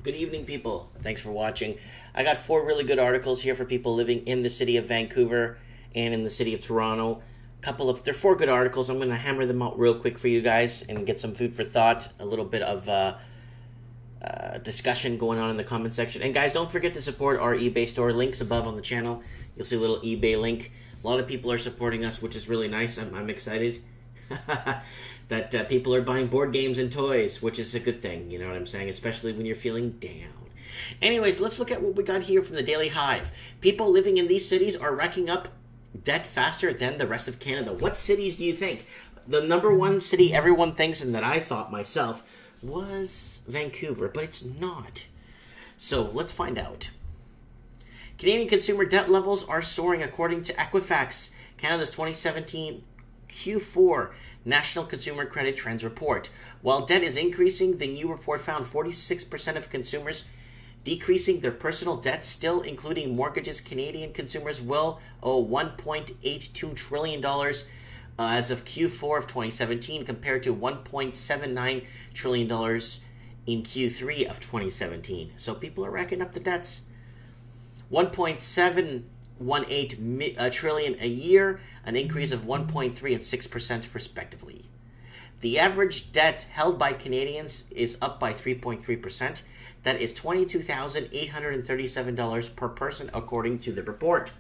Good evening, people. Thanks for watching. I got 4 really good articles here for people living in the city of Vancouver and in the city of Toronto. They're 4 good articles. I'm going to hammer them out real quick for you guys and get some food for thought, a little bit of discussion going on in the comment section. And guys, don't forget to support our eBay store. Links above on the channel. You'll see a little eBay link. A lot of people are supporting us, which is really nice. I'm excited that people are buying board games and toys, which is a good thing, you know what I'm saying, especially when you're feeling down. Anyways, let's look at what we got here from the Daily Hive. People living in these cities are racking up debt faster than the rest of Canada. What cities do you think? The number one city everyone thinks, and that I thought myself, was Vancouver, but it's not. So let's find out. Canadian consumer debt levels are soaring according to Equifax Canada's 2017 Q4 National Consumer Credit Trends Report. While debt is increasing, the new report found 46% of consumers decreasing their personal debt, still including mortgages. Canadian consumers will owe $1.82 trillion as of Q4 of 2017 compared to $1.79 trillion in Q3 of 2017. So people are racking up the debts. 1.718 trillion a year, an increase of 1.3 and 6% respectively. The average debt held by Canadians is up by 3.3%. That is $22,837 per person, according to the report.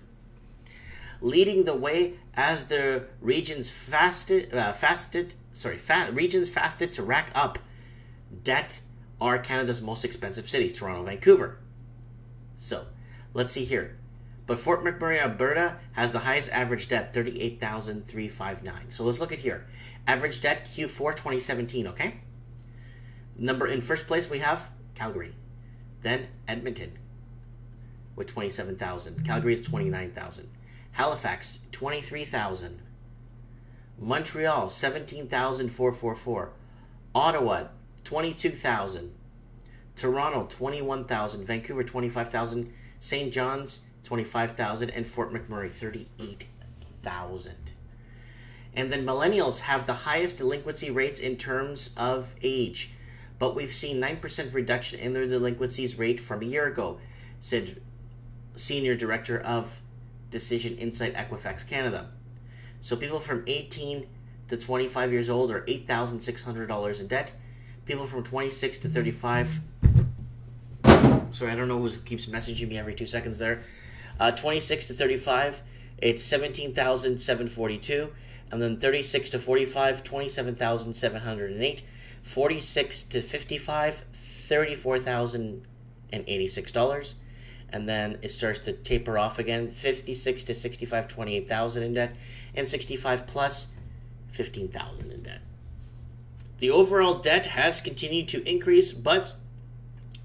Leading the way as the regions fasted to rack up debt are Canada's most expensive cities, Toronto and Vancouver. So, let's see here. But Fort McMurray Alberta has the highest average debt, $38,359. So let's look at here. Average debt Q4 2017, okay? In first place we have Calgary. Then Edmonton with $27,000. Calgary is $29,000. Halifax, $23,000. Montreal, $17,444. Ottawa, $22,000. Toronto, $21,000. Vancouver, $25,000. St. John's, $25,000, and Fort McMurray, $38,000. And then millennials have the highest delinquency rates in terms of age, but we've seen 9% reduction in their delinquencies rate from a year ago, said Senior Director of Decision Insight Equifax Canada. So people from 18 to 25 years old are $8,600 in debt. People from 26 to 35, sorry, I don't know who keeps messaging me every 2 seconds there. 26 to 35, it's $17,742, and then 36 to 45, $27,708, 46 to 55, $34,086, and then it starts to taper off again. 56 to 65, $28,000 in debt, and 65 plus, $15,000 in debt. The overall debt has continued to increase, but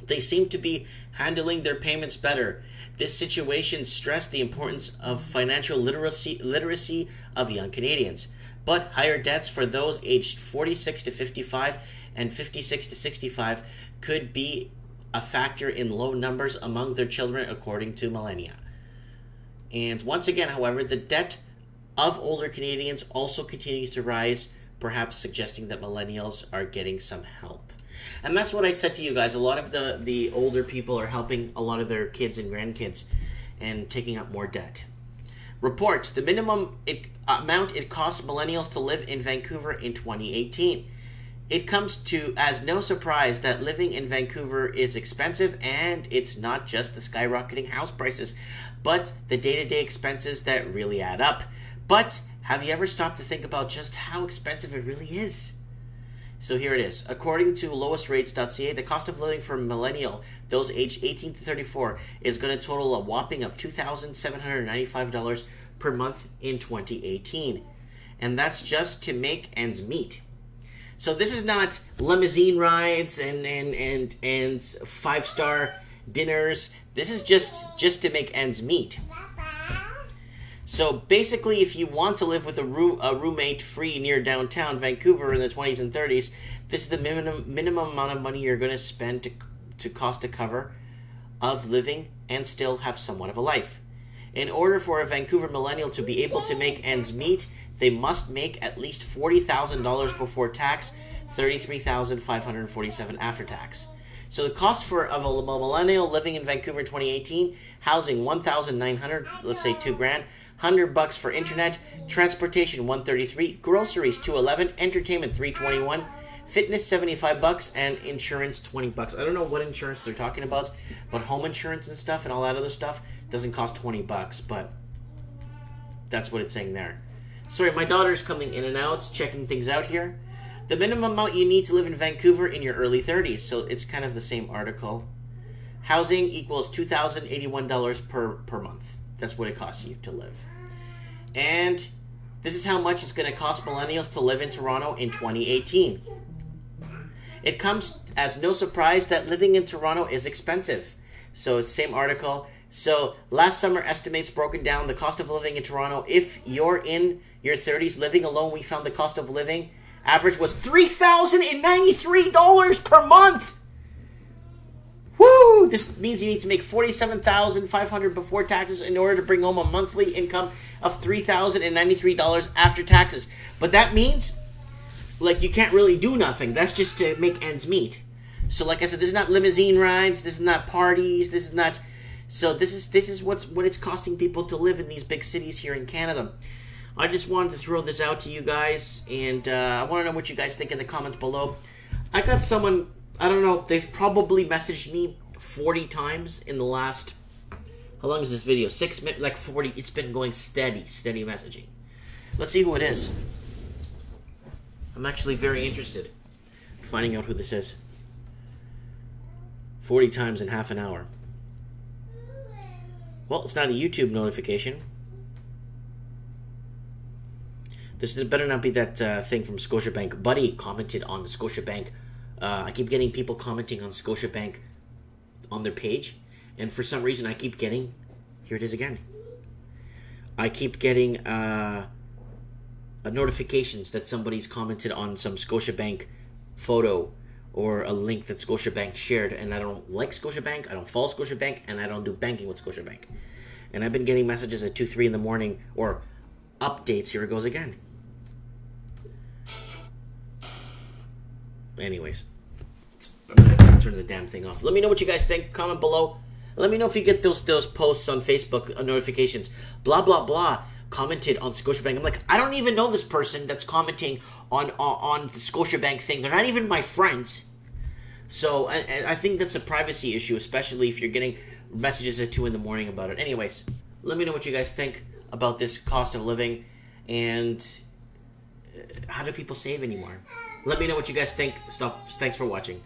they seem to be handling their payments better. This situation stressed the importance of financial literacy of young Canadians. But higher debts for those aged 46 to 55 and 56 to 65 could be a factor in low numbers among their children, according to Millenia. And once again, however, the debt of older Canadians also continues to rise, perhaps suggesting that millennials are getting some help. And that's what I said to you guys. A lot of the older people are helping a lot of their kids and grandkids and taking up more debt. Report, the minimum amount it costs millennials to live in Vancouver in 2018. It comes to as no surprise that living in Vancouver is expensive, and it's not just the skyrocketing house prices, but the day-to-day expenses that really add up. But have you ever stopped to think about just how expensive it really is? So here it is. According to lowestrates.ca, the cost of living for a millennial, those aged 18 to 34, is going to total a whopping of $2,795 per month in 2018. And that's just to make ends meet. So this is not limousine rides and 5-star dinners. This is just to make ends meet. So basically, if you want to live with a roommate free near downtown Vancouver in the 20s and 30s, this is the minimum amount of money you're going to spend to cost a cover of living and still have somewhat of a life. In order for a Vancouver millennial to be able to make ends meet, they must make at least $40,000 before tax, $33,547 after tax. So the cost of a millennial living in Vancouver in 2018, housing $1,900, let's say $2,000, $100 for internet, transportation $133, groceries $211, entertainment $321, fitness $75, and insurance $20. I don't know what insurance they're talking about, but home insurance and stuff and all that other stuff doesn't cost $20, but that's what it's saying there. Sorry, my daughter's coming in and out, checking things out here. The minimum amount you need to live in Vancouver in your early 30s, so it's kind of the same article. Housing equals $2,081 per month. That's what it costs you to live. And this is how much it's going to cost millennials to live in Toronto in 2018. It comes as no surprise that living in Toronto is expensive. So it's the same article. So last summer estimates broken down the cost of living in Toronto. If you're in your 30s living alone, we found the cost of living average was $3,093 per month. Woo! This means you need to make $47,500 before taxes in order to bring home a monthly income of $3,093 after taxes. But that means, like, you can't really do nothing. That's just to make ends meet. So, like I said, this is not limousine rides. This is not parties. This is not. So this is what it's costing people to live in these big cities here in Canada. I just wanted to throw this out to you guys, and I want to know what you guys think in the comments below. I got someone, I don't know, they've probably messaged me 40 times in the last, how long is this video? 6 minutes, like 40, it's been going steady messaging. Let's see who it is. I'm actually very interested in finding out who this is. 40 times in half an hour. Well, it's not a YouTube notification. This better not be that thing from Scotiabank. Buddy commented on the Scotiabank. I keep getting people commenting on Scotiabank on their page. And for some reason, I keep getting... Here it is again. I keep getting notifications that somebody's commented on some Scotiabank photo or a link that Scotiabank shared. And I don't like Scotiabank, I don't follow Scotiabank, and I don't do banking with Scotiabank. And I've been getting messages at 2, 3 in the morning, or updates. Here it goes again. Anyways, I'm gonna turn the damn thing off. Let me know what you guys think. Comment below. Let me know if you get those posts on Facebook notifications. Blah blah blah. Commented on Scotiabank. I'm like, I don't even know this person that's commenting on the Scotiabank thing. They're not even my friends. So I think that's a privacy issue, especially if you're getting messages at 2 in the morning about it. Anyways, let me know what you guys think about this cost of living, and how do people save anymore? Let me know what you guys think. Thanks for watching.